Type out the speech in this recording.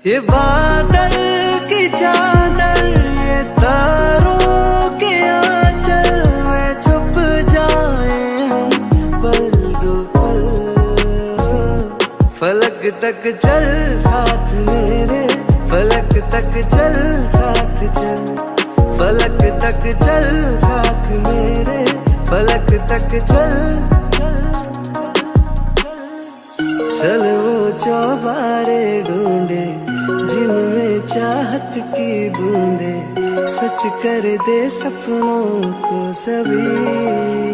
ये बादल की चादर, ये तारों के आंचल में छुप जाए हम पल दो पल। फलक तक चल साथ मेरे, फलक तक चल साथ चल, फलक तक चल साथ मेरे, फलक तक चल। चल वो चौबारे ढूंढे जिनमें चाहत की बूंदे, सच कर दे सपनों को सभी।